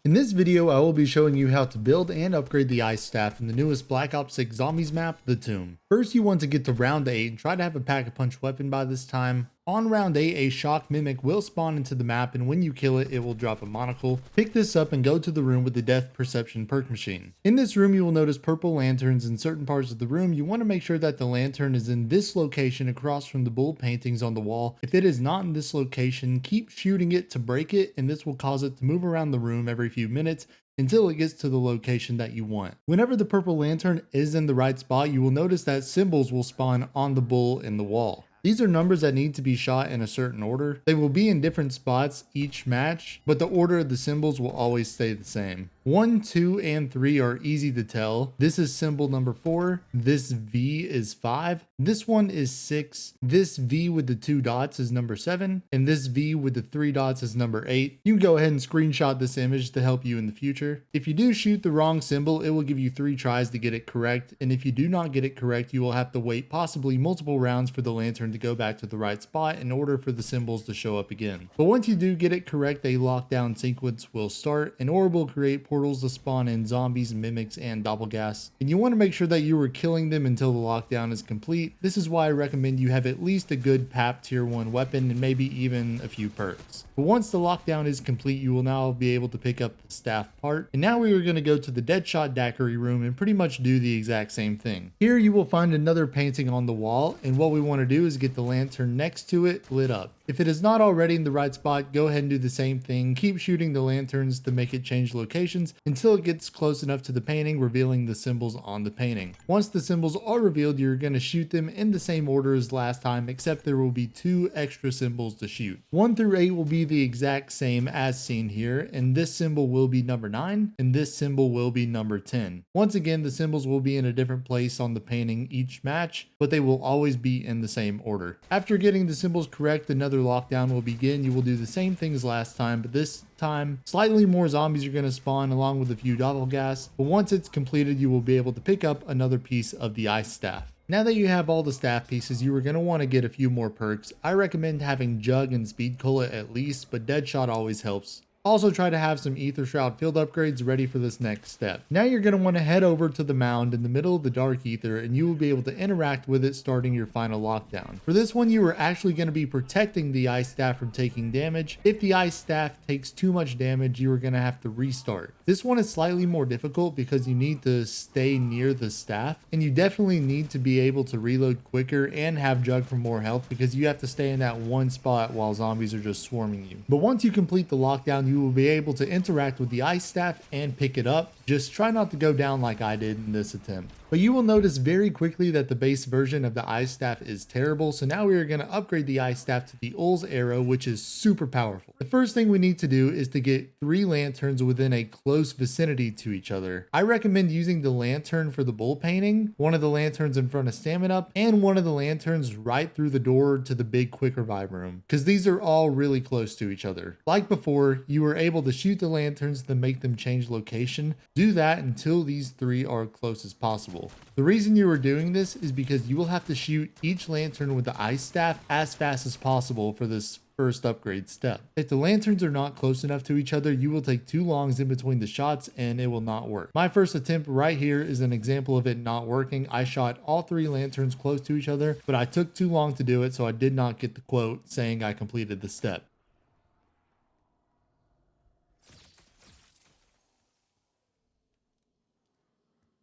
In this video, I will be showing you how to build and upgrade the Ice Staff in the newest Black Ops 6 Zombies map, The Tomb. First, you want to get to round 8 and try to have a pack-a-punch weapon by this time. On round 8, a shock mimic will spawn into the map, and when you kill it, it will drop a monocle. Pick this up and go to the room with the Death Perception perk machine. In this room, you will notice purple lanterns in certain parts of the room. You want to make sure that the lantern is in this location across from the bull paintings on the wall. If it is not in this location, keep shooting it to break it, and this will cause it to move around the room every few minutes until it gets to the location that you want. Whenever the purple lantern is in the right spot, you will notice that symbols will spawn on the bull in the wall. These are numbers that need to be shot in a certain order. They will be in different spots each match, but the order of the symbols will always stay the same. 1, 2, and 3 are easy to tell. This is symbol number 4. This V is 5. This one is 6. This V with the 2 dots is number 7. And this V with the 3 dots is number 8. You can go ahead and screenshot this image to help you in the future. If you do shoot the wrong symbol, it will give you 3 tries to get it correct. And if you do not get it correct, you will have to wait possibly multiple rounds for the lantern to go back to the right spot in order for the symbols to show up again. But once you do get it correct, a lockdown sequence will start. An orb will create portals to spawn in zombies, mimics, and doppelgas. And you want to make sure that you are killing them until the lockdown is complete. This is why I recommend you have at least a good PAP tier 1 weapon and maybe even a few perks. But once the lockdown is complete, you will now be able to pick up the staff part. And now we are going to go to the Deadshot Daiquiri room and pretty much do the exact same thing. Here you will find another painting on the wall, and what we want to do is get the lantern next to it lit up. If it is not already in the right spot, go ahead and do the same thing. Keep shooting the lanterns to make it change locations until it gets close enough to the painting, revealing the symbols on the painting. Once the symbols are revealed, you're going to shoot them in the same order as last time, except there will be 2 extra symbols to shoot. 1 through 8 will be the exact same as seen here, and this symbol will be number 9, and this symbol will be number 10. Once again, the symbols will be in a different place on the painting each match, but they will always be in the same order. After getting the symbols correct, another lockdown will begin. You will do the same thing as last time, but this time slightly more zombies are going to spawn along with a few doppelgas. But once it's completed, you will be able to pick up another piece of the Ice Staff. Now that you have all the staff pieces, you are going to want to get a few more perks. I recommend having Jug and Speed Cola at least, but Deadshot always helps. Also try to have some Ether Shroud field upgrades ready for this next step. Now you're going to want to head over to the mound in the middle of the Dark Ether, and you will be able to interact with it starting your final lockdown. For this one, you are actually going to be protecting the Ice Staff from taking damage. If the Ice Staff takes too much damage, you are going to have to restart. This one is slightly more difficult because you need to stay near the staff, and you definitely need to be able to reload quicker and have Jug for more health because you have to stay in that one spot while zombies are just swarming you. But once you complete the lockdown, you will be able to interact with the Ice Staff and pick it up. Just try not to go down like I did in this attempt. But you will notice very quickly that the base version of the Ice Staff is terrible, so now we are going to upgrade the Ice Staff to the Ul's Arrow, which is super powerful. The first thing we need to do is to get 3 lanterns within a close vicinity to each other. I recommend using the lantern for the bull painting, one of the lanterns in front of Stamina Up, and one of the lanterns right through the door to the big quick revive room, because these are all really close to each other. Like before, you were able to shoot the lanterns to make them change location. Do that until these 3 are close as possible. The reason you are doing this is because you will have to shoot each lantern with the Ice Staff as fast as possible for this first upgrade step. If the lanterns are not close enough to each other, you will take too long in between the shots and it will not work. My first attempt right here is an example of it not working. I shot all 3 lanterns close to each other, but I took too long to do it, so I did not get the quote saying I completed the step.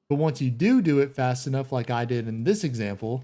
But once you do it fast enough like I did in this example,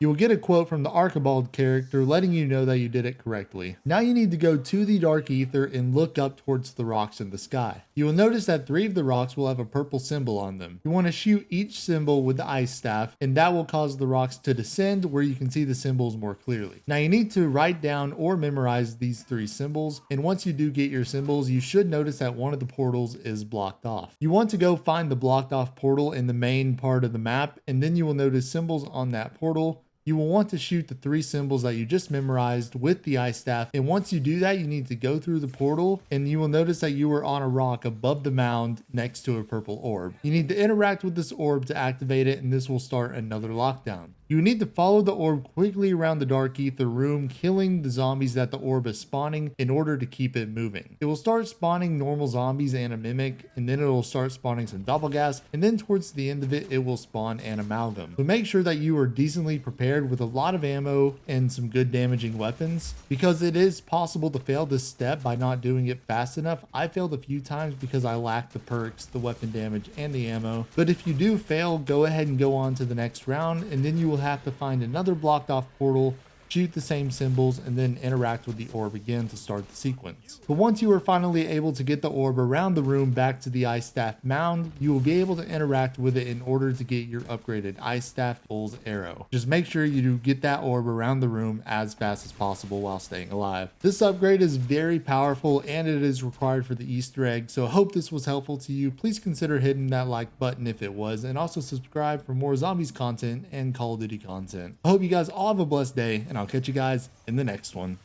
you will get a quote from the Archibald character letting you know that you did it correctly. Now you need to go to the Dark Ether and look up towards the rocks in the sky. You will notice that 3 of the rocks will have a purple symbol on them. You want to shoot each symbol with the Ice Staff, and that will cause the rocks to descend where you can see the symbols more clearly. Now you need to write down or memorize these 3 symbols, and once you do get your symbols, you should notice that one of the portals is blocked off. You want to go find the blocked off portal in the main part of the map, and then you will notice symbols on that portal. you will want to shoot the 3 symbols that you just memorized with the ice staff. And once you do that, you need to go through the portal and you will notice that you are on a rock above the mound next to a purple orb. You need to interact with this orb to activate it, and this will start another lockdown. You need to follow the orb quickly around the Dark Aether room, killing the zombies that the orb is spawning in order to keep it moving. It will start spawning normal zombies and a mimic, and then it will start spawning some doppelgas, and then towards the end of it, it will spawn an amalgam. So make sure that you are decently prepared with a lot of ammo and some good damaging weapons, because it is possible to fail this step by not doing it fast enough. I failed a few times because I lacked the perks, the weapon damage, and the ammo. But if you do fail, go ahead and go on to the next round, and then you will have to find another blocked off portal, shoot the same symbols, and then interact with the orb again to start the sequence. But once you are finally able to get the orb around the room back to the ice staff mound, you will be able to interact with it in order to get your upgraded ice staff Bull's Arrow. Just make sure you do get that orb around the room as fast as possible while staying alive. This upgrade is very powerful and it is required for the Easter egg, so I hope this was helpful to you. Please consider hitting that like button if it was, and also subscribe for more zombies content and Call of Duty content. I hope you guys all have a blessed day, and I'll catch you guys in the next one.